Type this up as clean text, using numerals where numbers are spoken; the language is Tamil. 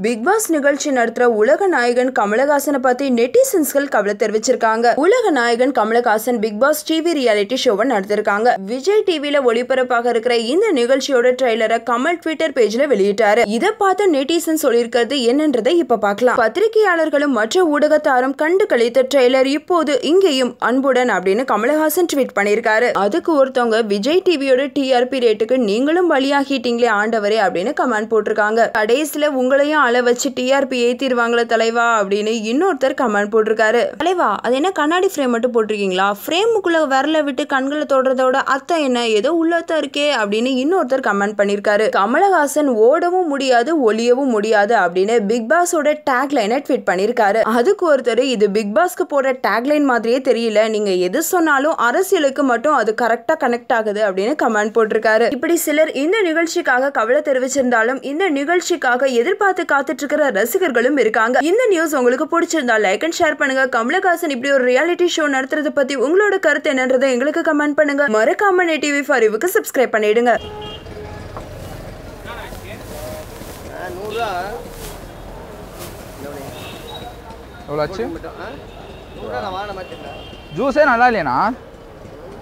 பிக் பாஸ் நிகழ்ச்சி நடத்துற உலக நாயகன் கமலஹாசனை பத்தி நெட்டிசன்ஸ்கள் கவலை தெரிவிச்சிருக்காங்க. உலக நாயகன் Kamal Haasan Bigg Boss TV reality ஷோவை நடத்திருக்காங்க. விஜய் டிவில ஒளிபரப்பாக இருக்கிற இந்த நிகழ்ச்சியோட ட்ரெய்லரை கமல் ட்விட்டர் பேஜ்ல வெளியிட்டாரு. இதை பார்த்த நெட்டிசன் சொல்லியிருக்கிறது என்னன்றதை இப்ப பார்க்கலாம். பத்திரிகையாளர்களும் மற்ற ஊடகத்தாரும் கண்டு கழித்த ட்ரெய்லர் இப்போது இங்கேயும் அன்புடன் அப்படின்னு கமலஹாசன் ட்வீட் பண்ணியிருக்காரு. அதுக்கு ஒருத்தவங்க விஜய் டிவியோட டிஆர்பி ரேட்டுக்கு நீங்களும் பலியாகிட்டீங்களே ஆண்டவரே அப்படின்னு கமெண்ட் போட்டிருக்காங்க. கடைசியில உங்களையும் அள வச்சு டிஆர்பி ஏத்திடுவாங்களே தலைவா அப்படின்னு இன்னொருத்தர் கமெண்ட் போட்டிருக்காரு. தலைவா, அது என்ன கண்ணாடி ஃப்ரேம் மட்டும் போட்டிருக்கீங்களா? ஃப்ரேமுக்குள்ள விரல விட்டு கண்களை தொடறதோட அர்த்தம் என்ன? ஏதோ உள்ளத்த இருக்கே அப்படின்னு இன்னொருத்தர் கமெண்ட் பண்ணிருக்காரு. கமலஹாசன் ஓடவும் முடியாது ஒளியவும் முடியாது அப்படின்னு பிக் பாஸோட டேக்லைனை ட்வீட் பண்ணிருக்காரு. அதுக்கு ஒருத்தர், இது பிக் பாஸ்க்கு போற டேக்லைன் மாதிரியே தெரியல, நீங்க எது சொன்னாலும் அரசியலுக்கு மட்டும் அது கரெக்டா கனெக்ட் ஆகுது அப்படின்னு கமெண்ட் போட்டிருக்காரு. இப்படி சிலர் இந்த நிகழ்ச்சிக்காக கவலை தெரிவிச்சிருந்தாலும் இந்த நிகழ்ச்சிக்காக எதிர்பார்த்து காத்துட்டு இருக்கிற ரசிகர்களும் இருக்காங்க. இந்த நியூஸ் உங்களுக்கு பிடிச்சிருந்தா லைக் அண்ட் ஷேர் பண்ணுங்க. கமலஹாசன் இப்படி ஒரு ரியாலிட்டி ஷோ நடத்துறத பத்தி உங்களோட கருத்து என்னன்றதை எங்களுக்கு கமெண்ட் பண்ணுங்க. மறக்காம டிவி ஃபாரிவுக்கு சப்ஸ்கிரைப் பண்ணிடுங்க. ஜூஸே நல்லா இல்லையா?